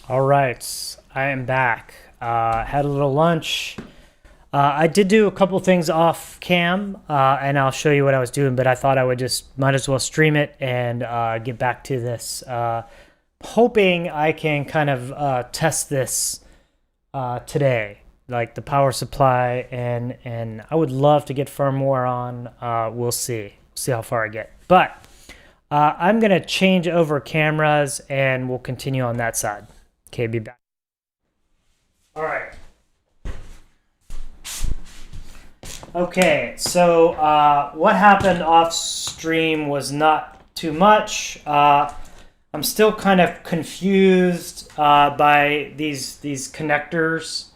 All right, I am back. Had a little lunch. I did do a couple things off cam, and I'll show you what I was doing. But I thought I would just might as well stream it and get back to this. Hoping I can kind of test this today, like the power supply, and I would love to get firmware on. We'll see how far I get. But I'm gonna change over cameras, and we'll continue on that side. Okay, be back. All right. Okay, so what happened off stream was not too much. I'm still kind of confused by these connectors,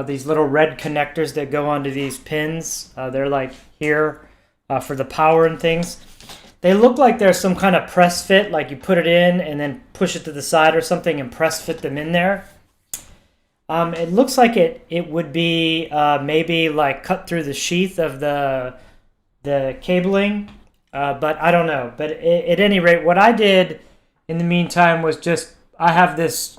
these little red connectors that go onto these pins. They're like here for the power and things. They look like there's some kind of press fit, like you put it in and then push it to the side or something and press fit them in there. It looks like it would be maybe like cut through the sheath of the cabling, but I don't know. But at any rate, what I did in the meantime was just I have this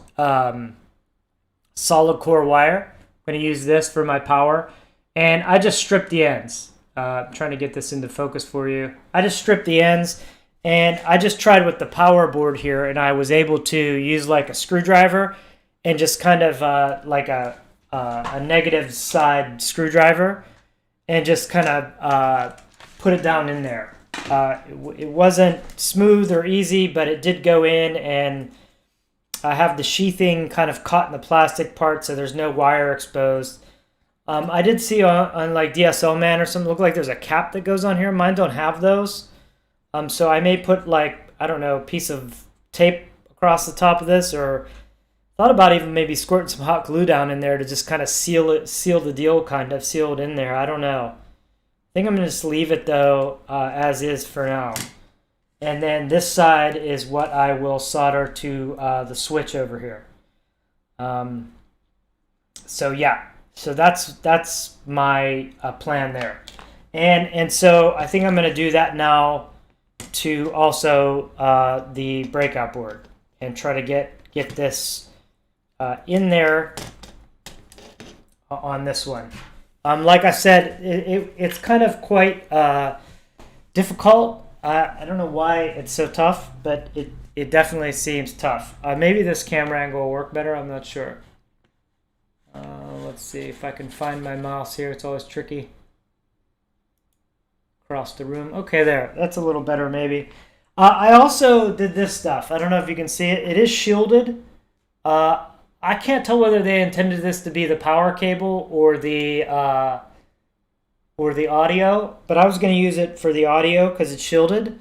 solid core wire. I'm going to use this for my power, and I just stripped the ends. I'm trying to get this into focus for you. I just stripped the ends, and I just tried with the power board here, and I was able to use like a screwdriver and just kind of like a negative side screwdriver and just kind of put it down in there. It wasn't smooth or easy, but it did go in, and I have the sheathing kind of caught in the plastic part, so there's no wire exposed. I did see on like DSL Man or something, look like there's a cap that goes on here. Mine don't have those. So I may put like, I don't know, a piece of tape across the top of this, or thought about even maybe squirting some hot glue down in there to just kind of seal the deal, kind of seal it in there. I don't know. I think I'm going to just leave it though, as is for now. And then this side is what I will solder to the switch over here. So yeah. So that's my plan there, and so I think I'm going to do that now to also the breakout board and try to get this in there on this one. Like I said, it's kind of quite difficult. I don't know why it's so tough, but it definitely seems tough. Maybe this camera angle will work better. I'm not sure. Let's see if I can find my mouse here. It's always tricky. Across the room. Okay, there. That's a little better, maybe. I also did this stuff. I don't know if you can see it. It is shielded. I can't tell whether they intended this to be the power cable or the audio, but I was going to use it for the audio because it's shielded.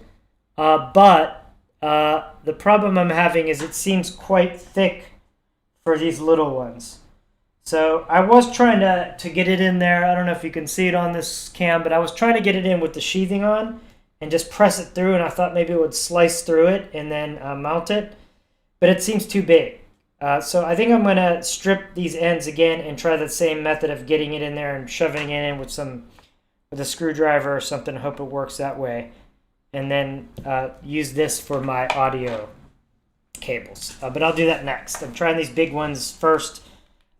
But the problem I'm having is it seems quite thick for these little ones. So I was trying to get it in there. I don't know if you can see it on this cam, but I was trying to get it in with the sheathing on and just press it through, and I thought maybe it would slice through it and then mount it, but it seems too big. So I think I'm going to strip these ends again and try the same method of getting it in there and shoving it in with a screwdriver or something. I hope it works that way. And then use this for my audio cables. But I'll do that next. I'm trying these big ones first,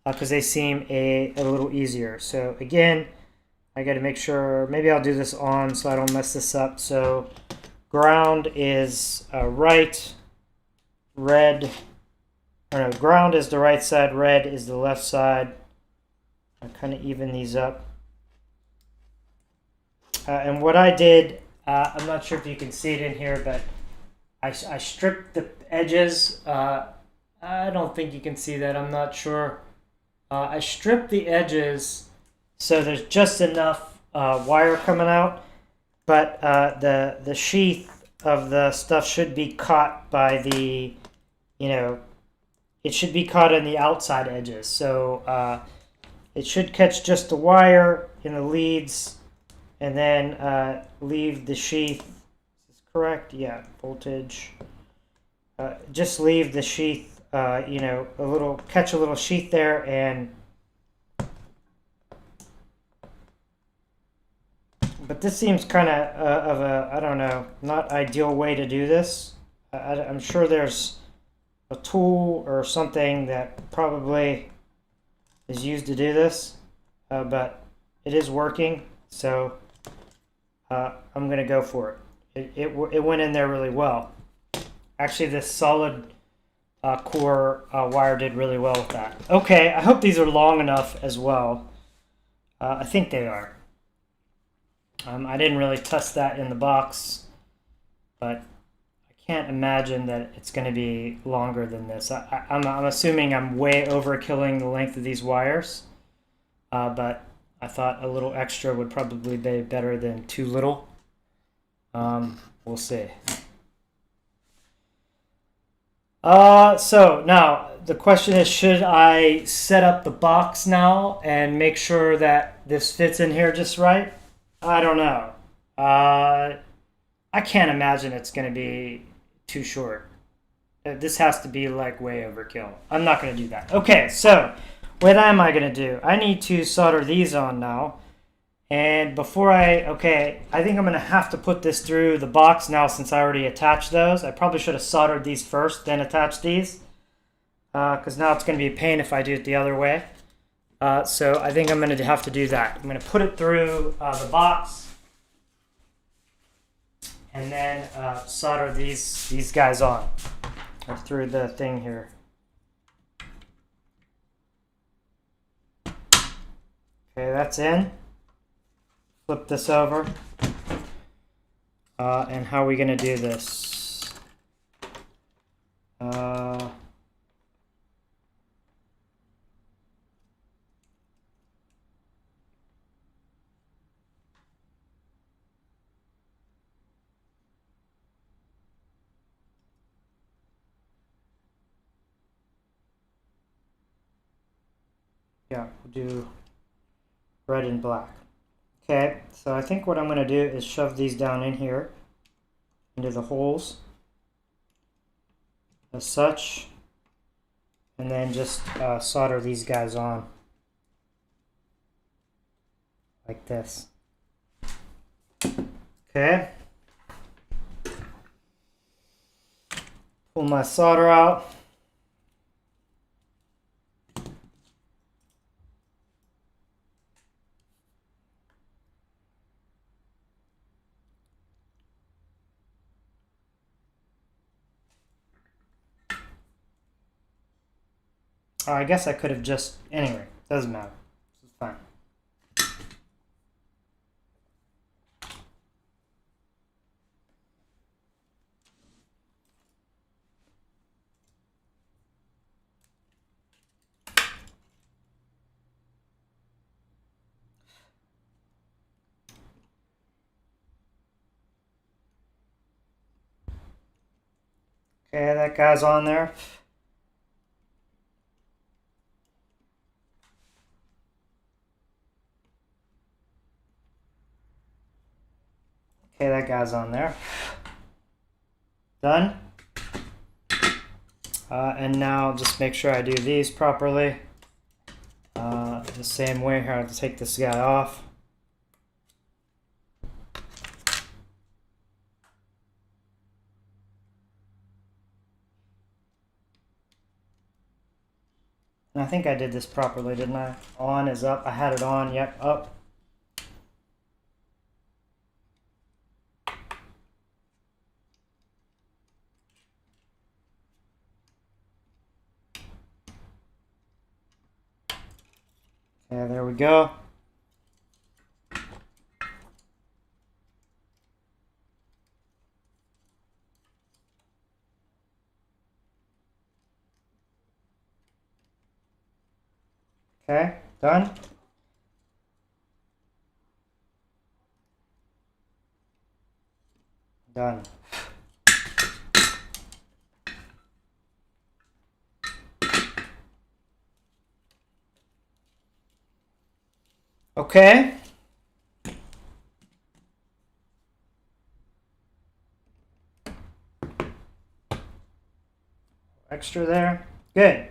because they seem a little easier. So again, I got to make sure, maybe I'll do this on so I don't mess this up. So ground is right, red, or no, ground is the right side, red is the left side. I kind of even these up. And what I did, I'm not sure if you can see it in here, but I stripped the edges. I don't think you can see that, I'm not sure. I stripped the edges so there's just enough wire coming out, but the sheath of the stuff should be caught by the, it should be caught in the outside edges. So it should catch just the wire in the leads, and then leave the sheath. Is this correct? Yeah, voltage. Just leave the sheath. Catch a little sheath there, and but this seems kind of a, I don't know, not ideal way to do this. I'm sure there's a tool or something that probably is used to do this, but it is working, so I'm gonna go for it. It went in there really well. Actually, this solid core wire did really well with that. Okay, I hope these are long enough as well. I think they are. I didn't really test that in the box, but I can't imagine that it's going to be longer than this. I'm assuming I'm way overkilling the length of these wires, but I thought a little extra would probably be better than too little. We'll see. So now the question is, should I set up the box now and make sure that this fits in here just right? I don't know. I can't imagine it's going to be too short. This has to be like way overkill. I'm not going to do that. Okay, so what am I going to do? I need to solder these on now. And before I think I'm going to have to put this through the box now since I already attached those. I probably should have soldered these first, then attach these. Because now it's going to be a pain if I do it the other way. So I think I'm going to have to do that. I'm going to put it through the box. And then solder these guys on. Or through the thing here. Okay, that's in. Flip this over. And how are we going to do this? Yeah, we'll do red and black. Okay, so I think what I'm going to do is shove these down in here into the holes as such, and then just solder these guys on like this. Okay, pull my solder out. I guess I could have just, anyway, doesn't matter. It's fine. Okay, that guy's on there. Okay, that guy's on there. Done. And now just make sure I do these properly. The same way here, I have to take this guy off. And I think I did this properly, didn't I? On is up. I had it on. Yep, up. Yeah, there we go. Okay, done. Done. Okay. Extra there. Good.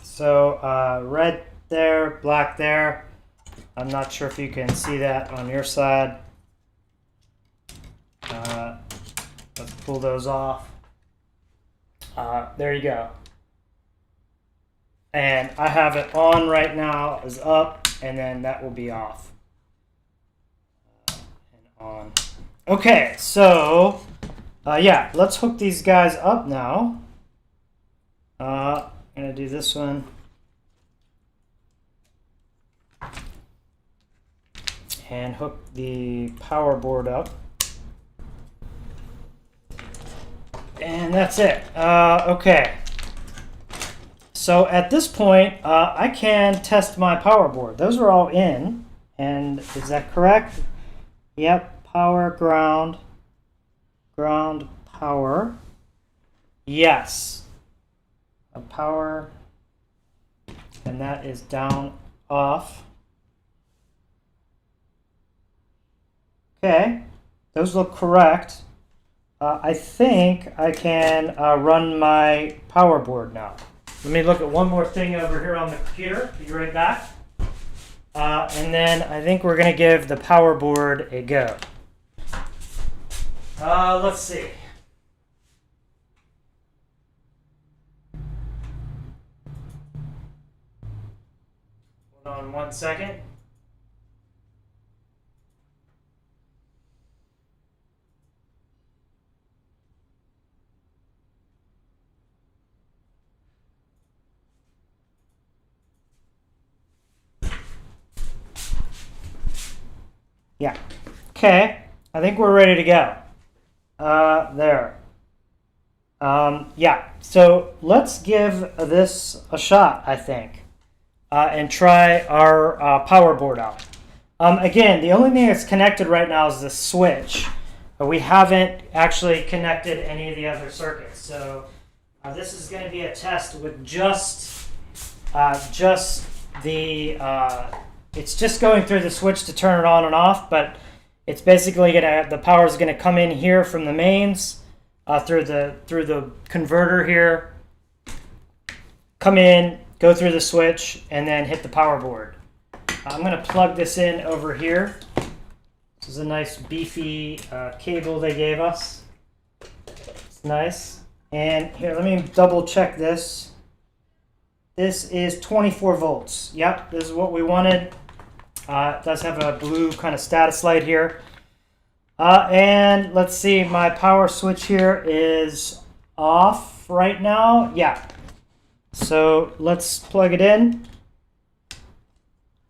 So red there, black there. I'm not sure if you can see that on your side. Let's pull those off. There you go. And I have it on right now, is up, and then that will be off. And on. Okay, so, yeah, let's hook these guys up now. I'm going to do this one. And hook the power board up. And that's it. Okay. So at this point, I can test my power board. Those are all in. And is that correct? Yep. Power, ground. Ground, power. Yes. A power. And that is down, off. Okay. Those look correct. I think I can run my power board now. Let me look at one more thing over here on the computer. Be right back. And then I think we're going to give the power board a go. Let's see. Hold on 1 second. Yeah. Okay. I think we're ready to go. There. Yeah. So let's give this a shot, I think, and try our power board out. Again, the only thing that's connected right now is the switch. We haven't actually connected any of the other circuits. So this is going to be a test with just the... it's just going through the switch to turn it on and off, but it's basically the power is gonna come in here from the mains, through the converter here, come in, go through the switch, and then hit the power board. I'm gonna plug this in over here. This is a nice beefy cable they gave us. It's nice. And here, let me double check this. This is 24 volts. Yep, this is what we wanted. It does have a blue kind of status light here. And let's see, my power switch here is off right now. Yeah. So let's plug it in.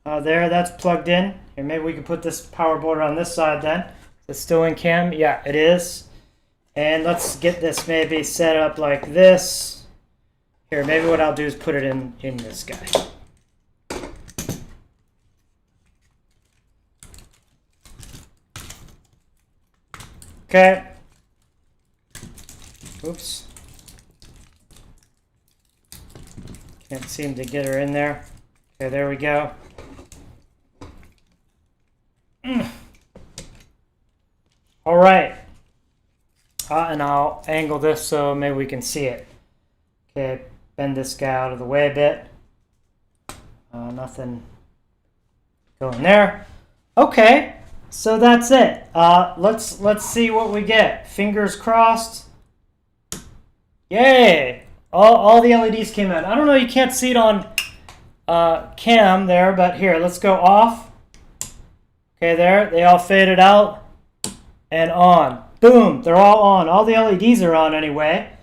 There, that's plugged in. Here, maybe we can put this power board on this side then. It's still in cam. Yeah, it is. And let's get this maybe set up like this. Here, maybe what I'll do is put it in this guy. Okay. Oops. Can't seem to get her in there. Okay, there we go. All right. And I'll angle this so maybe we can see it. Okay, bend this guy out of the way a bit. Nothing going there. Okay. So that's it. Let's see what we get. Fingers crossed. Yay! All the LEDs came out. I don't know, you can't see it on cam there, but here, let's go off. Okay, there, they all faded out and on. Boom, they're all on. All the LEDs are on anyway.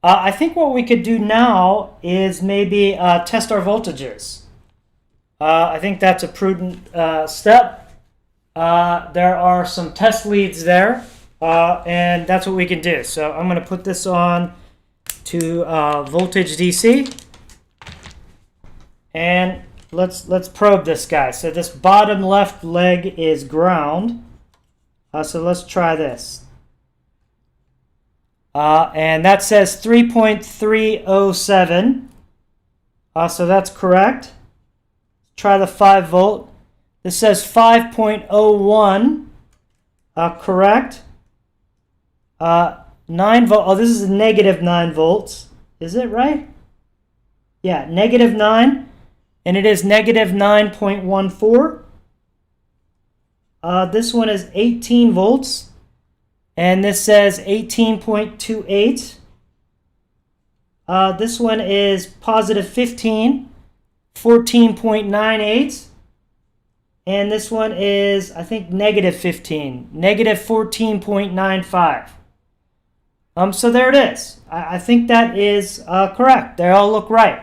I think what we could do now is maybe test our voltages. I think that's a prudent step. There are some test leads there, and that's what we can do. So I'm going to put this on to voltage DC, and let's probe this guy. So this bottom left leg is ground. So let's try this. And that says 3.307. So that's correct. Try the 5 volt. This says 5.01, correct. 9 volt. Oh, this is negative 9 volts. Is it right? Yeah, negative 9, and it is negative 9.14. This one is 18 volts, and this says 18.28. This one is positive 15, 14.98. And this one is, I think, negative 15, negative 14.95. So there it is. I think that is correct. They all look right.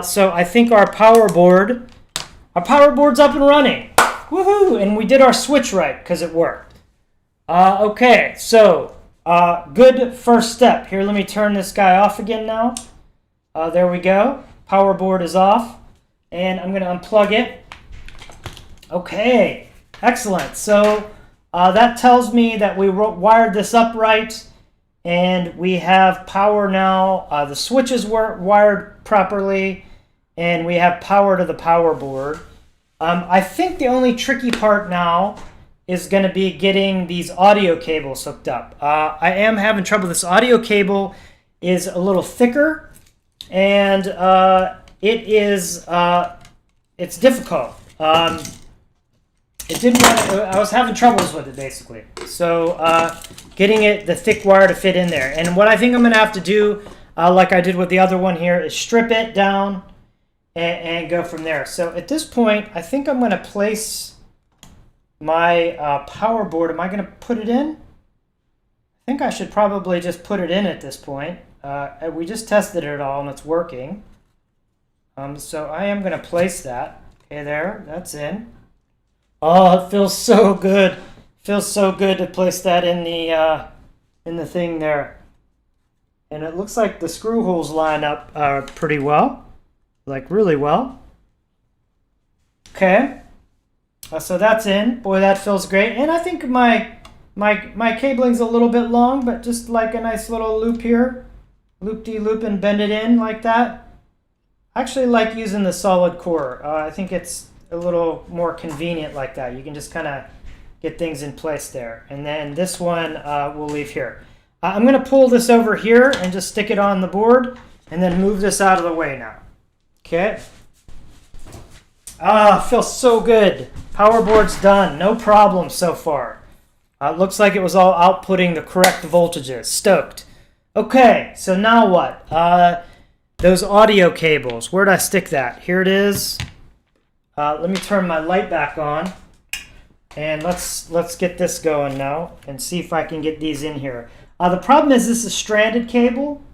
So I think our power board's up and running. Woohoo! And we did our switch right because it worked. Okay, so good first step. Here, let me turn this guy off again now. There we go. Power board is off. And I'm going to unplug it. Okay, excellent. So that tells me that we wired this up right, and we have power now. The switches were wired properly, and we have power to the power board. I think the only tricky part now is going to be getting these audio cables hooked up. I am having trouble. This audio cable is a little thicker, and it's difficult. It didn't want to, I was having troubles with it, basically. So getting the thick wire to fit in there. And what I think I'm going to have to do, like I did with the other one here, is strip it down and go from there. So at this point, I think I'm going to place my power board. Am I going to put it in? I think I should probably just put it in at this point. We just tested it all and it's working. So I am going to place that. Okay, there, that's in. Oh, it feels so good. Feels so good to place that in the thing there. And it looks like the screw holes line up pretty well, like really well. Okay, so that's in. Boy, that feels great. And I think my cabling's a little bit long, but just like a nice little loop here, loop-de-loop and bend it in like that. I actually like using the solid core. I think it's a little more convenient like that. You can just kind of get things in place there. And then this one we'll leave here. I'm going to pull this over here and just stick it on the board and then move this out of the way now. Okay. Feels so good. Power board's done. No problem so far. Looks like it was all outputting the correct voltages. Stoked. Okay, so now what? Those audio cables. Where'd I stick that? Here it is. Let me turn my light back on, and let's get this going now and see if I can get these in here. The problem is this is stranded cable,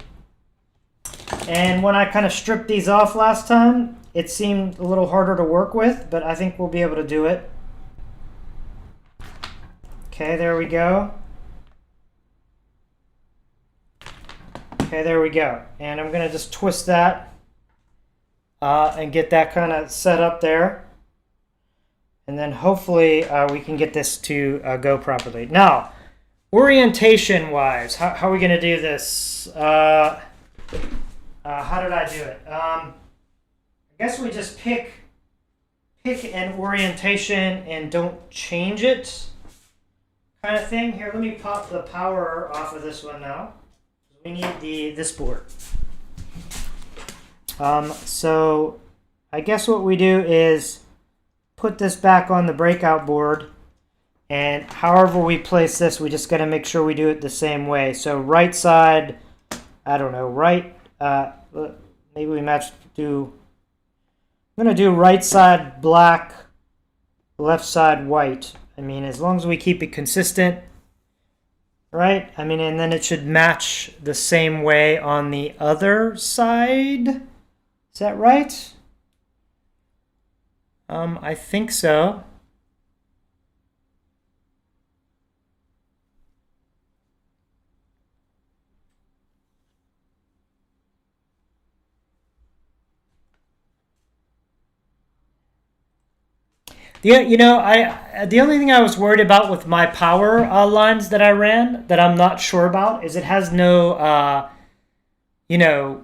and when I kind of stripped these off last time, it seemed a little harder to work with, but I think we'll be able to do it. Okay, there we go. Okay, there we go. And I'm going to just twist that. And get that kind of set up there. And then hopefully we can get this to go properly. Now, orientation-wise, how are we going to do this? How did I do it? I guess we just pick an orientation and don't change it kind of thing. Here, let me pop the power off of this one now. We need this board. So I guess what we do is put this back on the breakout board, and however we place this, we just got to make sure we do it the same way. So right side, I don't know, right, maybe we I'm going to do right side black, left side white. I mean, as long as we keep it consistent, right? I mean, and then it should match the same way on the other side. Is that right? I think so. Yeah, the only thing I was worried about with my power lines that I ran that I'm not sure about is it has no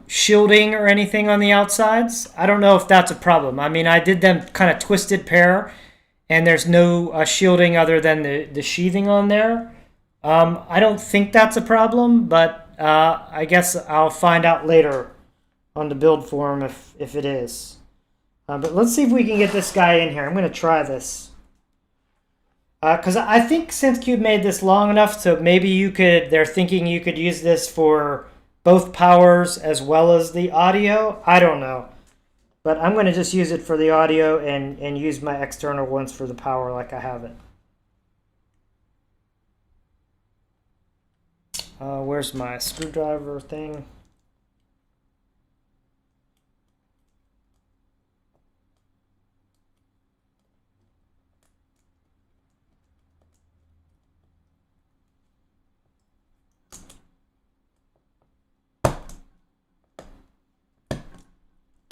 shielding or anything on the outsides. I don't know if that's a problem. I mean, I did them kind of twisted pair, and there's no shielding other than the sheathing on there. I don't think that's a problem, but I guess I'll find out later on the build forum if it is. But let's see if we can get this guy in here. I'm going to try this. Because I think SynthCube made this long enough, so maybe they're thinking you could use this for both powers as well as the audio. I don't know. But I'm going to just use it for the audio and use my external ones for the power like I have it. Where's my screwdriver thing?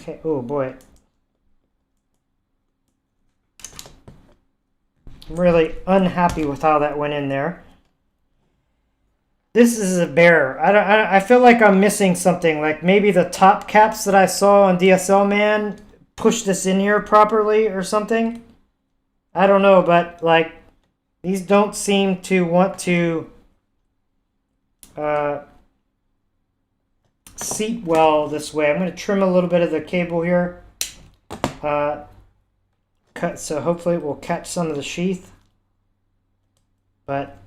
Okay, oh boy. I'm really unhappy with how that went in there. This is a bear. I feel like I'm missing something. Like maybe the top caps that I saw on DSL Man pushed this in here properly or something. I don't know, but like these don't seem to want to seat well this way. I'm going to trim a little bit of the cable here. Cut so hopefully it will catch some of the sheath. But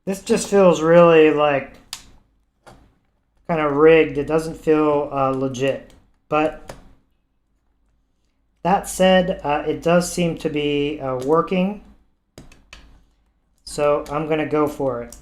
this just feels really like kind of rigged. It doesn't feel legit. But that said, it does seem to be working. So I'm going to go for it.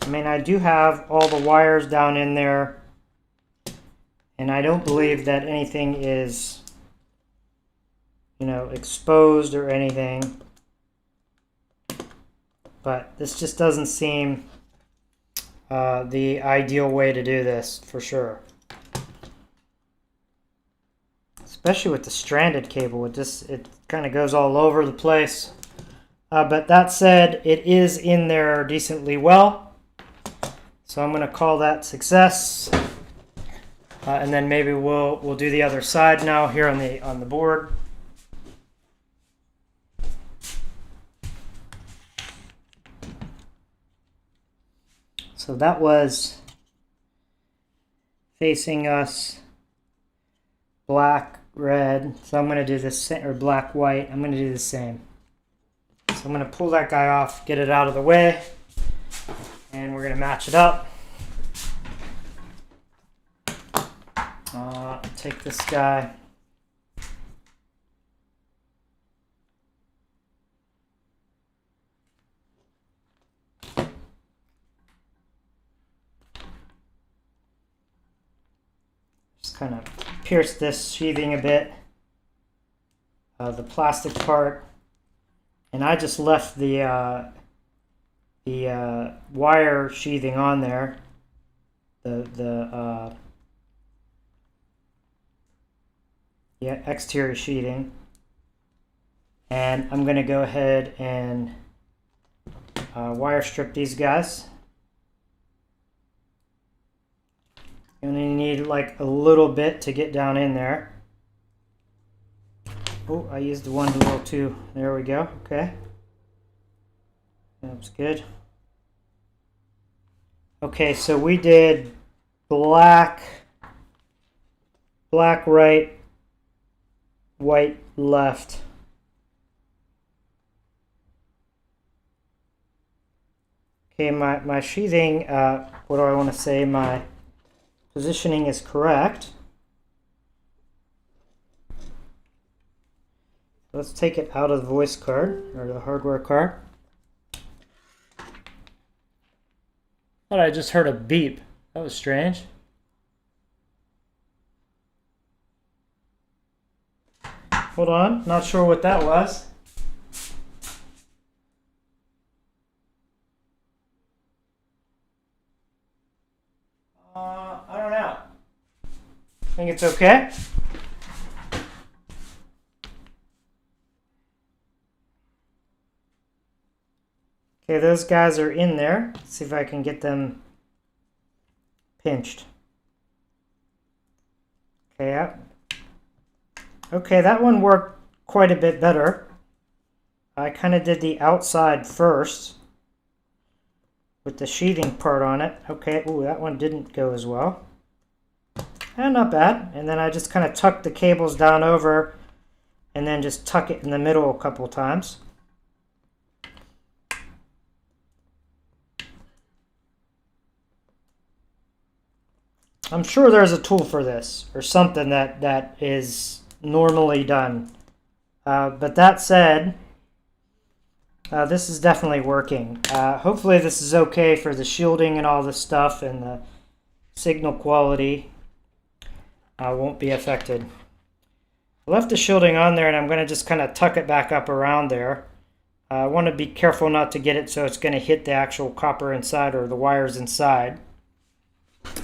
I mean, I do have all the wires down in there, and I don't believe that anything is, you know, exposed or anything. But this just doesn't seem the ideal way to do this, for sure. Especially with the stranded cable, it kind of goes all over the place. But that said, it is in there decently well. So I'm going to call that success, and then maybe we'll do the other side now here on the board. So that was facing us, black, red. So I'm going to do this, or black, white. I'm going to do the same. So I'm going to pull that guy off, get it out of the way. And we're going to match it up. Take this guy. Just kind of pierce this sheathing a bit. The plastic part. And I just left the wire sheathing on there, the exterior sheathing, and I'm going to go ahead and wire strip these guys. You only need like a little bit to get down in there. Oh, I used the one a little too. There we go. Okay. That's good. Okay, so we did black right, white left. Okay, my sheathing, what do I want to say? My positioning is correct. Let's take it out of the voice card, or the hardware card. Thought I just heard a beep. That was strange. Hold on, not sure what that was. Think it's okay? Okay, those guys are in there. Let's see if I can get them pinched. Okay, yeah. Okay, that one worked quite a bit better. I kind of did the outside first with the sheathing part on it. Okay, ooh, that one didn't go as well. Not bad. And then I just kind of tucked the cables down over and then just tuck it in the middle a couple times. I'm sure there's a tool for this or something that is normally done. But that said, this is definitely working. Hopefully this is okay for the shielding and all this stuff, and the signal quality won't be affected. I left the shielding on there, and I'm going to just kind of tuck it back up around there. I want to be careful not to get it so it's going to hit the actual copper inside or the wires inside.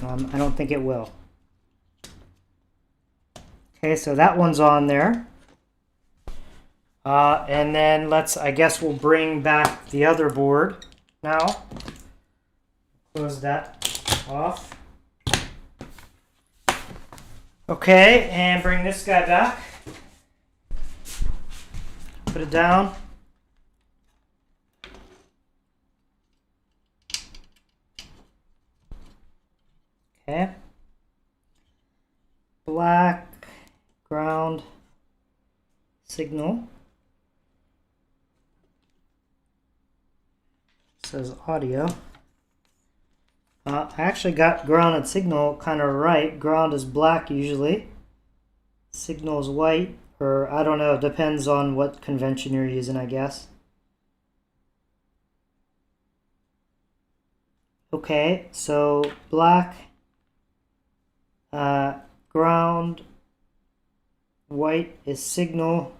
I don't think it will. Okay, so that one's on there. And then I guess we'll bring back the other board now. Close that off. Okay, and bring this guy back. Put it down. Okay. Black, ground, signal. Says audio. I actually got ground and signal kind of right. Ground is black usually. Signal is white, or I don't know, depends on what convention you're using, I guess. Okay, so black, ground, white is signal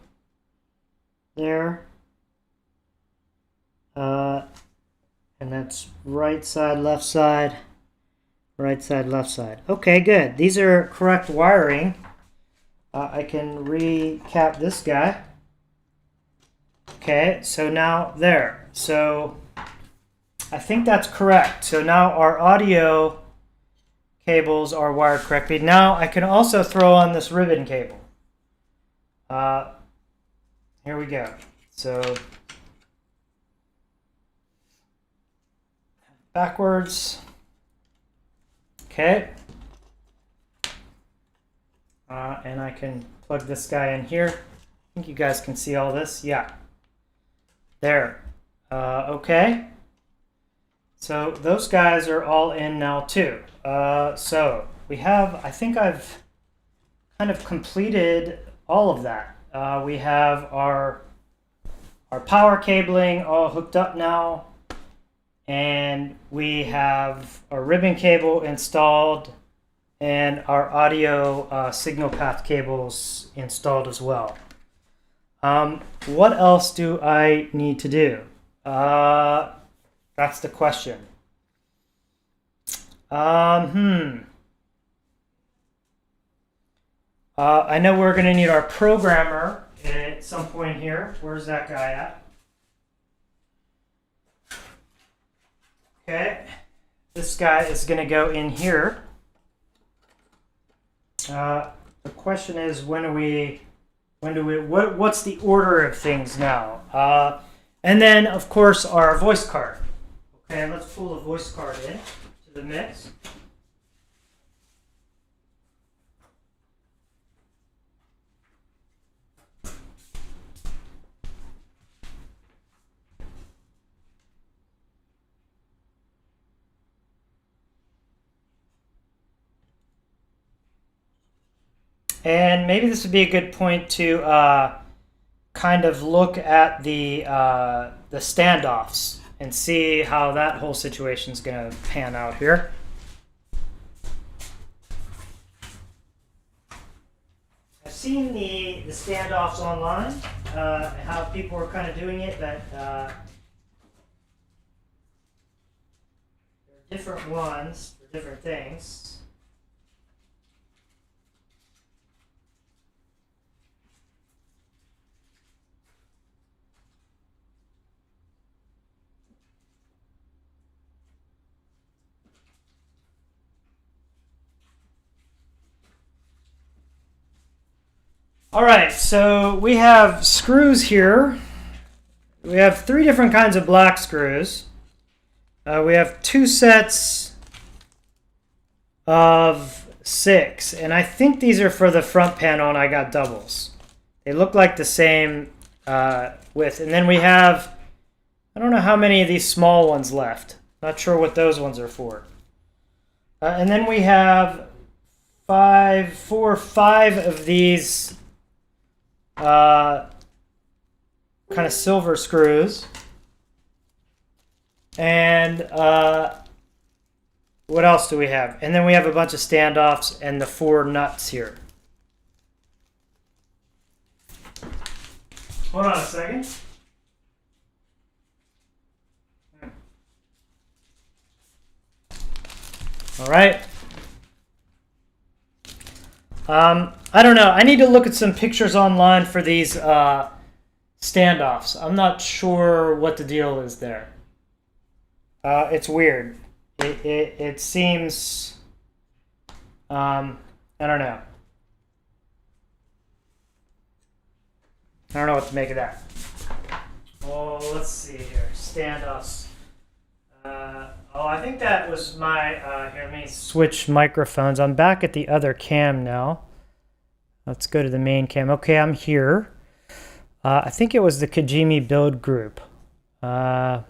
there. And that's right side, left side, right side, left side. Okay, good. These are correct wiring. I can recap this guy. Okay, so now there. So I think that's correct. So now our audio cables are wired correctly. Now I can also throw on this ribbon cable. Here we go. So backwards. Okay. And I can plug this guy in here. I think you guys can see all this. Yeah. There. Okay. So those guys are all in now too. So we have, I think I've kind of completed all of that. We have our power cabling all hooked up now. And we have our ribbon cable installed and our audio signal path cables installed as well. What else do I need to do? That's the question. I know we're going to need our programmer at some point here. Where's that guy at? Okay, this guy is going to go in here. The question is, what's the order of things now? And then, of course, our voice card. Okay, let's pull the voice card in to the mix. And maybe this would be a good point to kind of look at the standoffs and see how that whole situation is going to pan out here. I've seen the standoffs online, how people are kind of doing it, but there are different ones for different things. All right, so we have screws here. We have 3 different kinds of black screws. We have 2 sets of 6, and I think these are for the front panel, and I got doubles. They look like the same width. And then we have, I don't know how many of these small ones left. Not sure what those ones are for. And then we have 4 or 5 of these kind of silver screws. And what else do we have? And then we have a bunch of standoffs and the 4 nuts here. Hold on a second. All right. I don't know. I need to look at some pictures online for these standoffs. I'm not sure what the deal is there. It's weird. It seems, I don't know. I don't know what to make of that. Oh, let's see here. Standoffs. I think that was my, here, let me switch microphones. I'm back at the other cam now. Let's go to the main cam. Okay, I'm here. I think it was the Kijimi build group. Oh,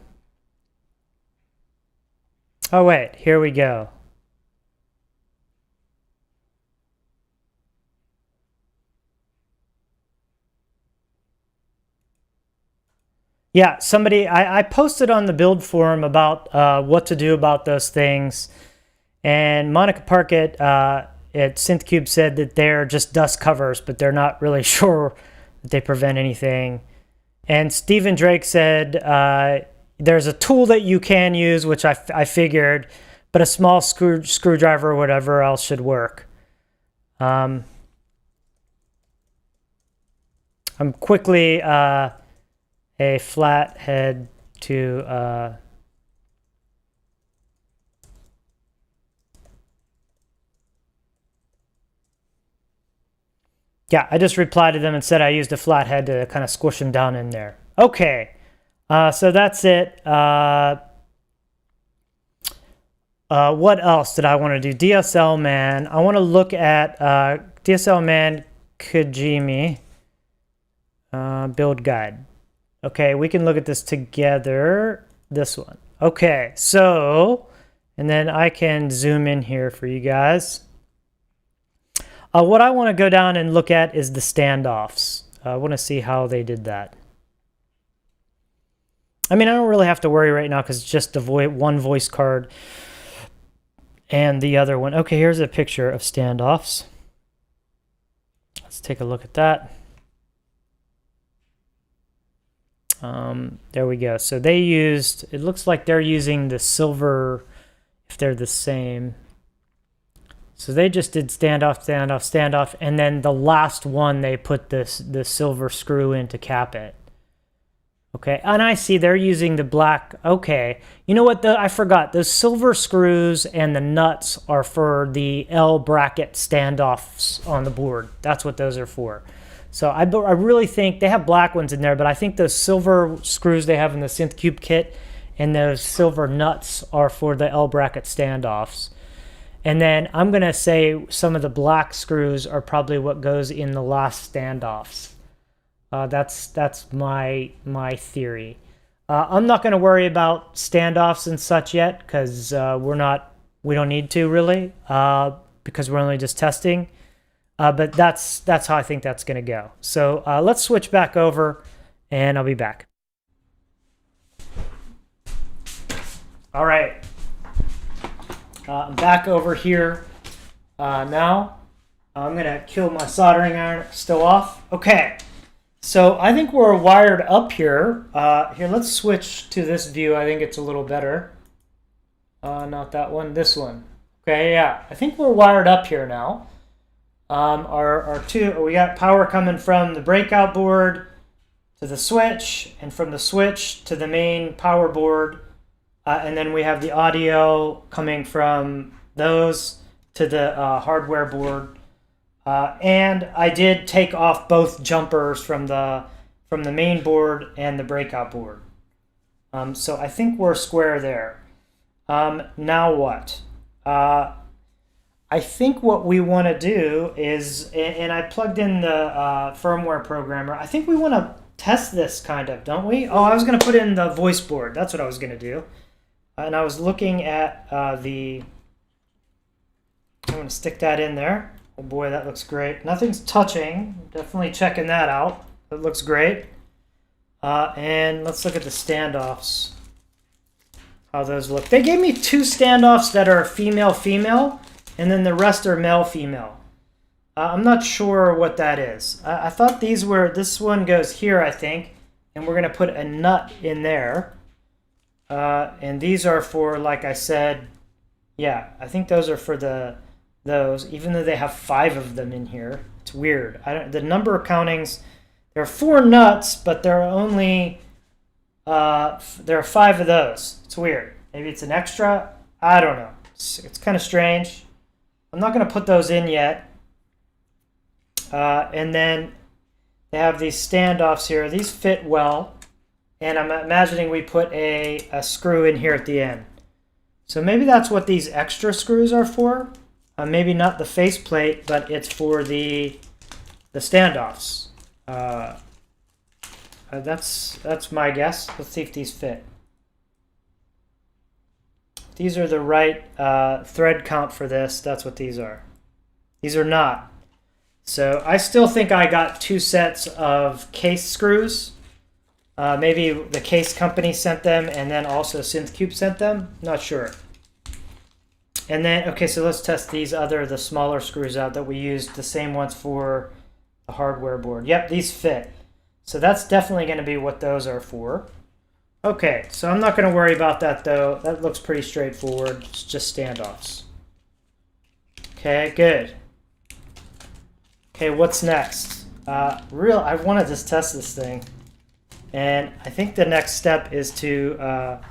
wait, here we go. Yeah, somebody, I posted on the build forum about what to do about those things. And Monica Parkett at SynthCube said that they're just dust covers, but they're not really sure that they prevent anything. And Stephen Drake said there's a tool that you can use, which I figured, but a small screwdriver or whatever else should work. I'm quickly a flathead to yeah, I just replied to them and said I used a flathead to kind of squish them down in there. Okay, so that's it. What else did I want to do? DSL Man. I want to look at DSL Man Kijimi build guide. Okay, we can look at this together. This one. Okay, so, and then I can zoom in here for you guys. What I want to go down and look at is the standoffs. I want to see how they did that. I mean, I don't really have to worry right now because it's just the one voice card and the other one. Okay, here's a picture of standoffs. Let's take a look at that. There we go. So they used, it looks like they're using the silver, if they're the same. So they just did standoff, standoff, standoff, and then the last one they put the silver screw in to cap it. Okay, and I see they're using the black. Okay, you know what? I forgot. Those silver screws and the nuts are for the L bracket standoffs on the board. That's what those are for. So I really think they have black ones in there, but I think those silver screws they have in the SynthCube kit and those silver nuts are for the L bracket standoffs. And then I'm going to say some of the black screws are probably what goes in the last standoffs. That's my theory. I'm not going to worry about standoffs and such yet because we don't need to really because we're only just testing. But that's how I think that's going to go. So let's switch back over and I'll be back. All right. I'm back over here now. I'm going to kill my soldering iron still off. Okay. So I think we're wired up here. Here, let's switch to this view. I think it's a little better. Not that one, this one. Okay, yeah. I think we're wired up here now. We got power coming from the breakout board to the switch, and from the switch to the main power board. And then we have the audio coming from those to the hardware board. And I did take off both jumpers from the main board and the breakout board. So I think we're square there. Now what? I think what we want to do is, and I plugged in the firmware programmer. I think we want to test this kind of, don't we? Oh, I was going to put in the voice board. That's what I was going to do. And I was looking at I'm going to stick that in there. Oh boy, that looks great. Nothing's touching. Definitely checking that out. That looks great. And let's look at the standoffs. How those look. They gave me 2 standoffs that are female-female, and then the rest are male-female. I'm not sure what that is. I thought these were, this one goes here, I think, and we're going to put a nut in there. And these are for, like I said, yeah, I think those are for those, even though they have 5 of them in here. It's weird. The number of countings, there are 4 nuts, but there are only, there are 5 of those. It's weird. Maybe it's an extra. I don't know. It's kind of strange. I'm not going to put those in yet. And then they have these standoffs here. These fit well. And I'm imagining we put a screw in here at the end. So maybe that's what these extra screws are for. Maybe not the faceplate, but it's for the standoffs. That's my guess. Let's see if these fit. These are the right thread count for this. That's what these are. These are not. So I still think I got 2 sets of case screws. Maybe the case company sent them, and then also SynthCube sent them. Not sure. And then, okay, so let's test the smaller screws out that we used, the same ones for the hardware board. Yep, these fit. So that's definitely going to be what those are for. Okay, so I'm not going to worry about that, though. That looks pretty straightforward. It's just standoffs. Okay, good. Okay, what's next? I want to just test this thing. And I think the next step is to, I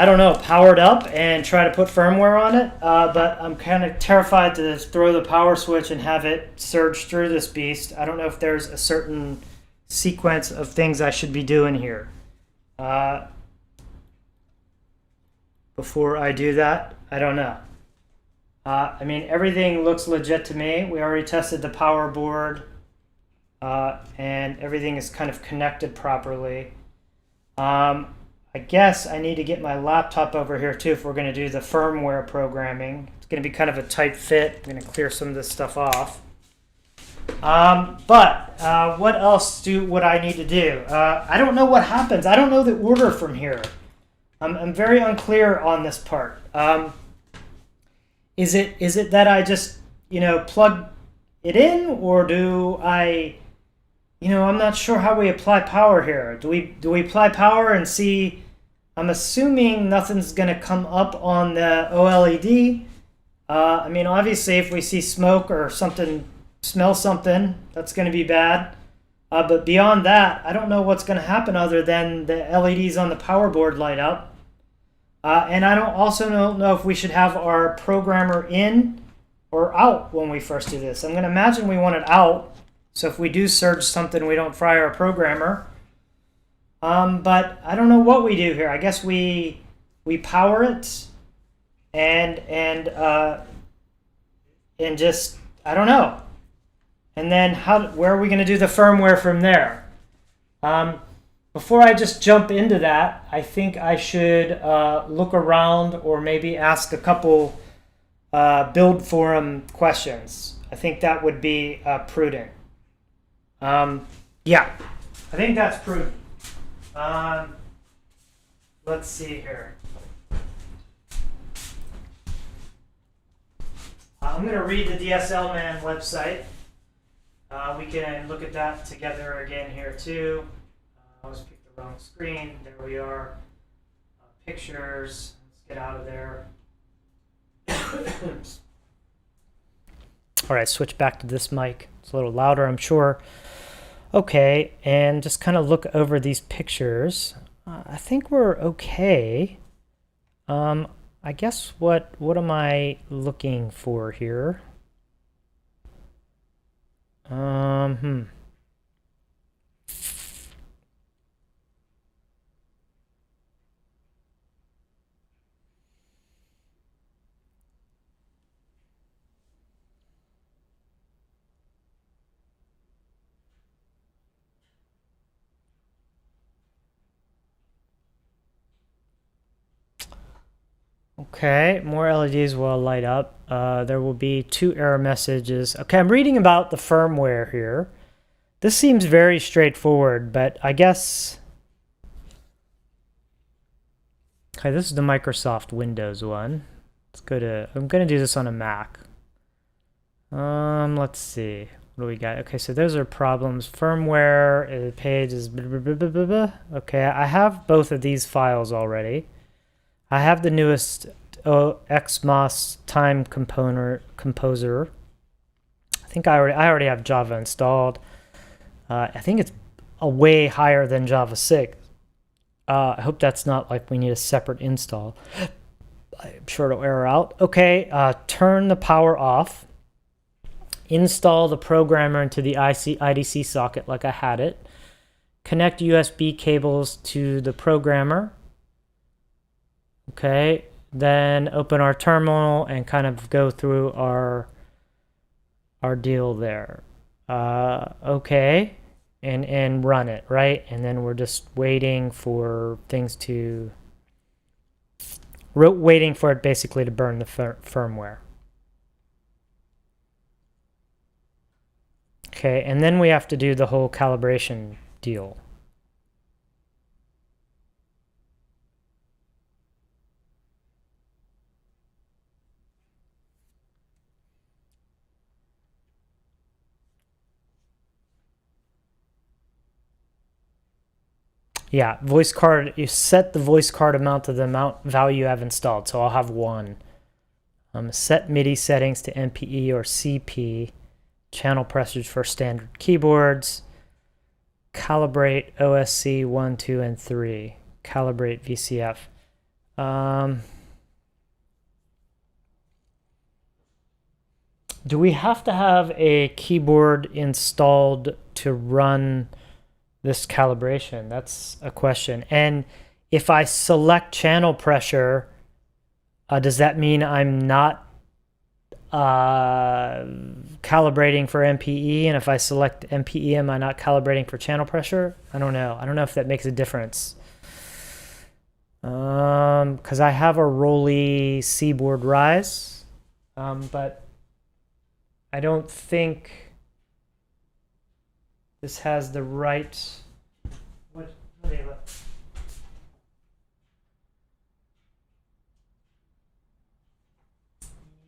don't know, power it up and try to put firmware on it. But I'm kind of terrified to throw the power switch and have it surge through this beast. I don't know if there's a certain sequence of things I should be doing here. Before I do that, I don't know. I mean, everything looks legit to me. We already tested the power board. And everything is kind of connected properly. I guess I need to get my laptop over here too if we're going to do the firmware programming. It's going to be kind of a tight fit. I'm going to clear some of this stuff off. But what else would I need to do? I don't know what happens. I don't know the order from here. I'm very unclear on this part. Is it that I just plug it in, or do I? I'm not sure how we apply power here. Do we apply power and see? I'm assuming nothing's going to come up on the OLED. I mean, obviously, if we see smoke or something, smell something, that's going to be bad. But beyond that, I don't know what's going to happen other than the LEDs on the power board light up. And I don't know if we should have our programmer in or out when we first do this. I'm going to imagine we want it out. So if we do surge something, we don't fry our programmer. But I don't know what we do here. I guess we power it and just, I don't know. And then where are we going to do the firmware from there? Before I just jump into that, I think I should look around or maybe ask a couple build forum questions. I think that would be prudent. Yeah, I think that's prudent. Let's see here. I'm going to read the DSL Man website. We can look at that together again here too. I always picked the wrong screen. There we are. Pictures. Let's get out of there. All right, switch back to this mic. It's a little louder, I'm sure. Okay, and just kind of look over these pictures. I think we're okay. I guess what am I looking for here? Hmm. Okay, more LEDs will light up. There will be 2 error messages. Okay, I'm reading about the firmware here. This seems very straightforward, but I guess... Okay, this is the Microsoft Windows one. Let's go to... I'm going to do this on a Mac. Let's see. What do we got? Okay, so those are problems. Firmware, page is... Blah, blah, blah, blah, blah, blah. Okay, I have both of these files already. I have the newest XMOS time composer. I think I already have Java installed. I think it's a way higher than Java 6. I hope that's not like we need a separate install. I'm sure it'll error out. Okay, turn the power off. Install the programmer into the IDC socket like I had it. Connect USB cables to the programmer. Okay, then open our terminal and kind of go through our deal there. Okay, and run it, right? And then we're just waiting for things to... waiting for it basically to burn the firmware. Okay, and then we have to do the whole calibration deal. Yeah, voice card, you set the voice card amount to the amount value I've installed. So I'll have 1. Set MIDI settings to MPE or CP. Channel pressures for standard keyboards. Calibrate OSC 1, 2, and 3. Calibrate VCF. Do we have to have a keyboard installed to run this calibration? That's a question. And if I select channel pressure, does that mean I'm not calibrating for MPE? And if I select MPE, am I not calibrating for channel pressure? I don't know. I don't know if that makes a difference. Because I have a Rolly Seaboard Rise, but I don't think this has the right... What? Let me look.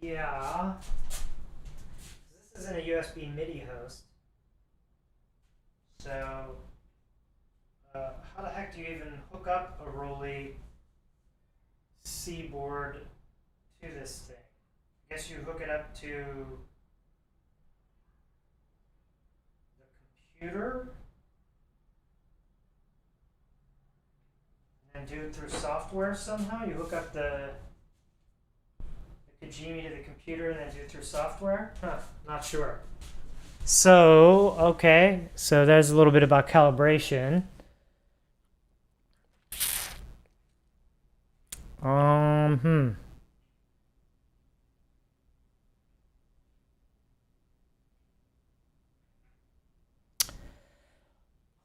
Yeah. This isn't a USB MIDI host. So, how the heck do you even hook up a Rolly Seaboard to this thing? I guess you hook it up to the computer and do it through software somehow. You hook up the Kijimi to the computer and then do it through software? Huh, not sure. So, okay, so there's a little bit about calibration.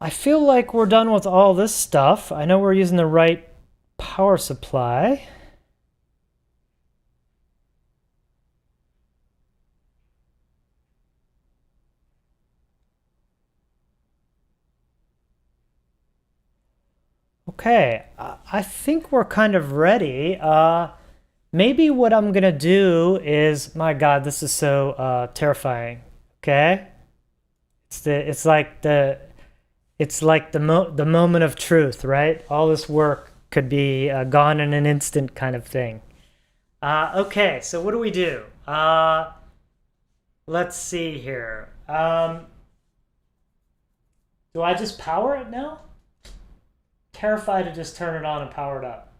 I feel like we're done with all this stuff. I know we're using the right power supply. Okay, I think we're kind of ready. Maybe what I'm gonna do is, my God, this is so terrifying. Okay, it's like the moment of truth, right? All this work could be gone in an instant, kind of thing. Okay, so what do we do? Let's see here. Do I just power it now? Terrified to just turn it on and power it up,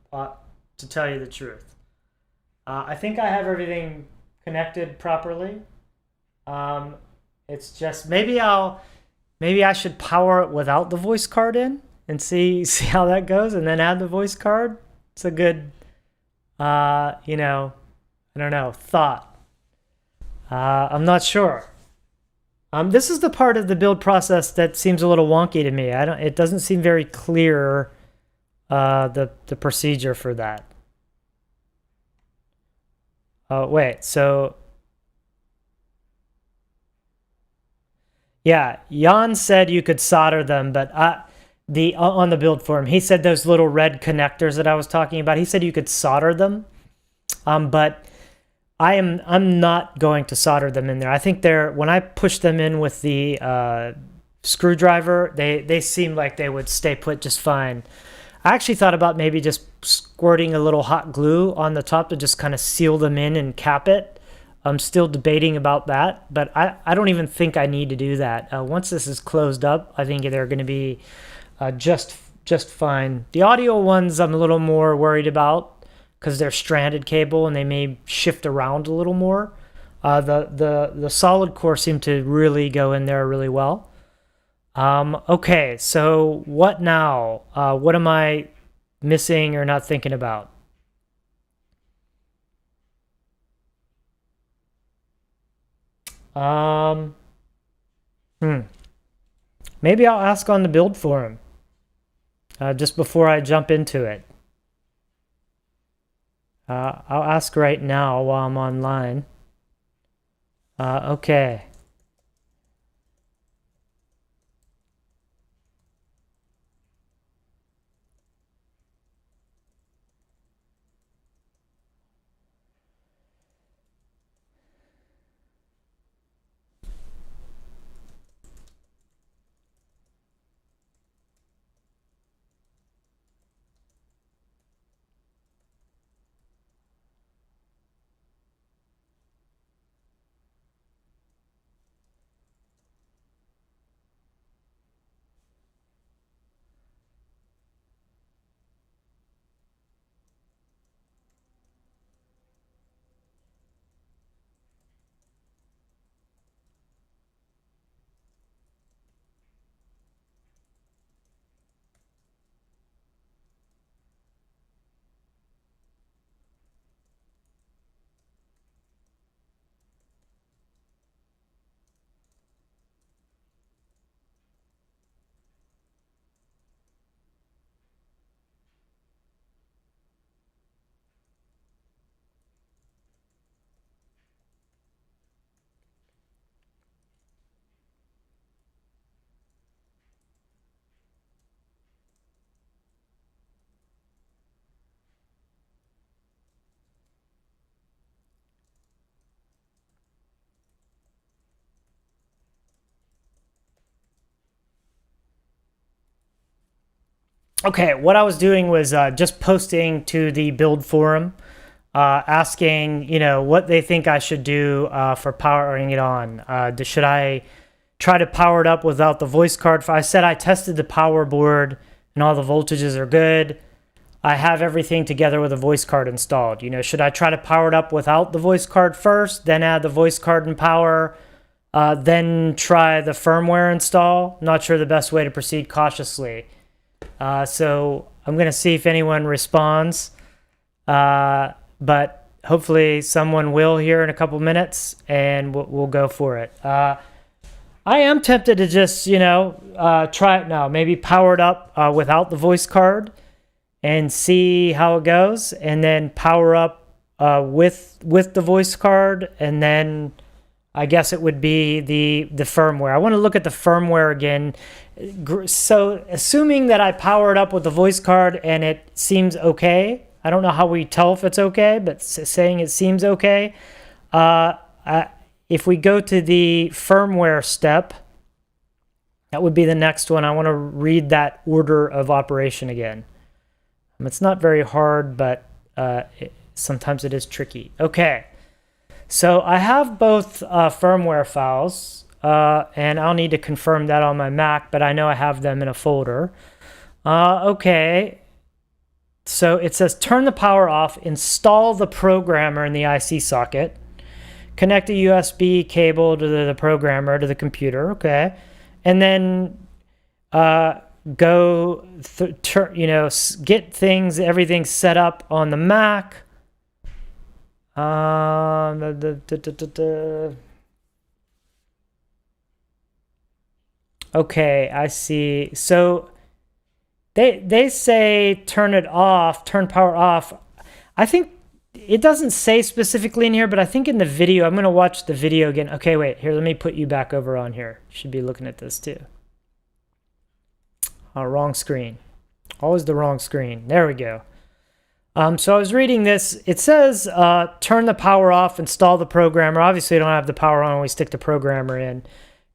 to tell you the truth. I think I have everything connected properly. It's just maybe I should power it without the voice card in and see how that goes, and then add the voice card. It's a good, you know, I don't know, thought. I'm not sure. This is the part of the build process that seems a little wonky to me. I don't. It doesn't seem very clear. The procedure for that. Oh wait. So yeah, Jan said you could solder them, but on the build forum, he said those little red connectors that I was talking about. He said you could solder them, but I'm not going to solder them in there. I think when I push them in with the screwdriver, they seem like they would stay put just fine. I actually thought about maybe just squirting a little hot glue on the top to just kind of seal them in and cap it. I'm still debating about that, but I don't even think I need to do that. Once this is closed up, I think they're going to be just fine. The audio ones I'm a little more worried about because they're stranded cable and they may shift around a little more. The solid core seem to really go in there really well. Okay, so what now? What am I missing or not thinking about? Maybe I'll ask on the build forum just before I jump into it. I'll ask right now while I'm online. Okay. Okay, what I was doing was just posting to the build forum, asking, what they think I should do for powering it on. Should I try to power it up without the voice card? I said I tested the power board and all the voltages are good. I have everything together with a voice card installed. Should I try to power it up without the voice card first, then add the voice card and power, then try the firmware install? Not sure the best way to proceed cautiously. So I'm going to see if anyone responds, but hopefully someone will here in a couple minutes, and we'll go for it. I am tempted to just, try it now. Maybe power it up without the voice card and see how it goes, and then power up with the voice card, and then I guess it would be the firmware. I want to look at the firmware again. So assuming that I power it up with the voice card and it seems okay, I don't know how we tell if it's okay, but saying it seems okay. If we go to the firmware step, that would be the next one. I want to read that order of operation again. It's not very hard, but sometimes it is tricky. Okay, so I have both firmware files. And I'll need to confirm that on my Mac, but I know I have them in a folder. Okay, so it says turn the power off, install the programmer in the IC socket, connect a USB cable to the programmer, to the computer, okay, and then go, get everything set up on the Mac. Okay, I see. So they say turn power off. I think it doesn't say specifically in here, but I think in the video, I'm going to watch the video again. Okay, wait, here, let me put you back over on here. You should be looking at this too. Oh, wrong screen. Always the wrong screen. There we go. So I was reading this. It says turn the power off, install the programmer. Obviously, I don't have the power on when we stick the programmer in.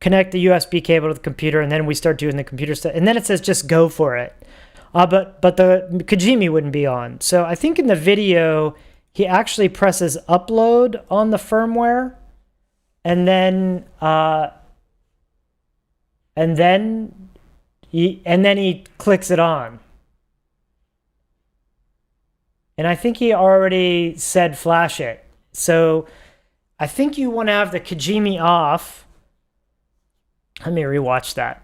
Connect the USB cable to the computer, and then we start doing the computer stuff. And then it says just go for it. But the Kijimi wouldn't be on. So I think in the video, he actually presses upload on the firmware, and then he clicks it on. And I think he already said flash it. So I think you want to have the Kijimi off. Let me rewatch that.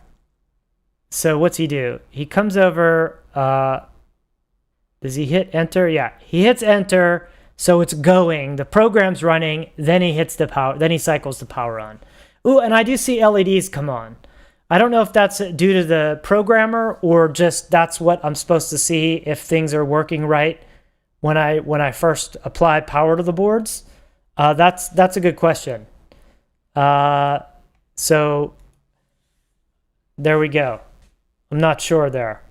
So what's he do? He comes over. Does he hit enter? Yeah, he hits enter. So it's going. The program's running. Then he hits the power. Then he cycles the power on. Ooh, and I do see LEDs come on. I don't know if that's due to the programmer or just that's what I'm supposed to see if things are working right when I first apply power to the boards. That's a good question. So there we go. I'm not sure there.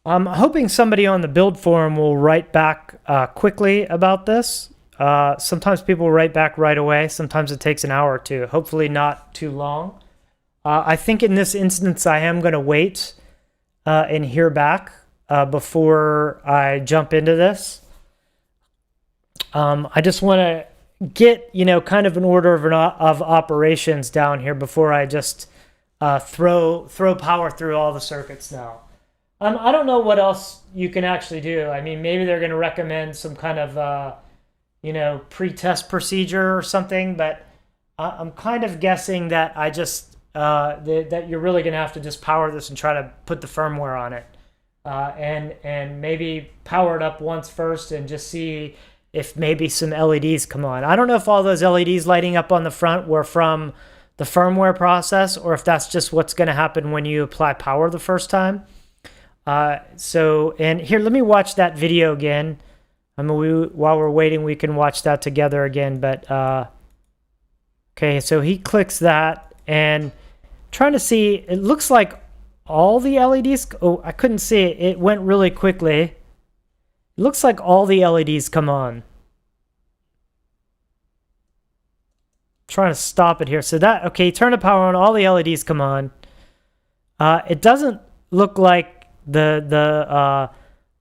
I'm hoping somebody on the build forum will write back quickly about this. Sometimes people write back right away. Sometimes it takes an hour or two. Hopefully not too long. I think in this instance, I am going to wait and hear back before I jump into this. I just want to get, kind of an order of operations down here before I just throw power through all the circuits now. I don't know what else you can actually do. I mean, maybe they're going to recommend some kind of, pre-test procedure or something, but I'm kind of guessing that that you're really going to have to just power this and try to put the firmware on it. And maybe power it up once first and just see if maybe some LEDs come on. I don't know if all those LEDs lighting up on the front were from the firmware process or if that's just what's going to happen when you apply power the first time. And here, let me watch that video again. While we're waiting, we can watch that together again. But okay, so he clicks that and trying to see. It looks like all the LEDs. Oh, I couldn't see it. It went really quickly. It looks like all the LEDs come on. Trying to stop it here. So okay, turn the power on. All the LEDs come on. It doesn't look like the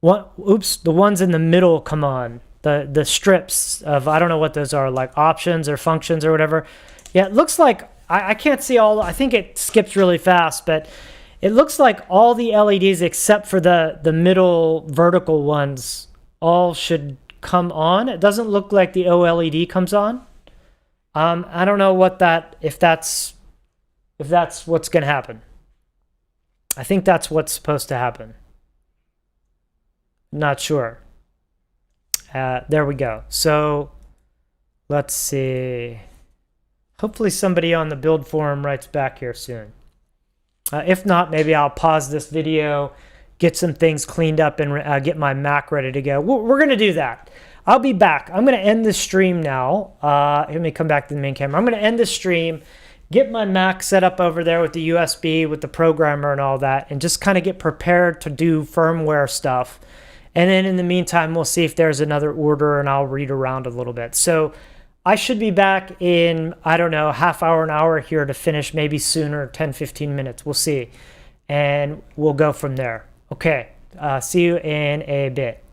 ones in the middle come on. The strips of, I don't know what those are, like options or functions or whatever. Yeah, it looks like, I can't see all, I think it skips really fast, but it looks like all the LEDs except for the middle vertical ones all should come on. It doesn't look like the OLED comes on. I don't know if that's what's going to happen. I think that's what's supposed to happen. Not sure. There we go. So let's see. Hopefully somebody on the build forum writes back here soon. If not, maybe I'll pause this video, get some things cleaned up, and get my Mac ready to go. We're going to do that. I'll be back. I'm going to end the stream now. Let me come back to the main camera. I'm going to end the stream, get my Mac set up over there with the USB, with the programmer and all that, and just kind of get prepared to do firmware stuff. And then in the meantime, we'll see if there's another order, and I'll read around a little bit. So I should be back in, I don't know, half hour, an hour here to finish, maybe sooner, 10, 15 minutes. We'll see. And we'll go from there. Okay. See you in a bit.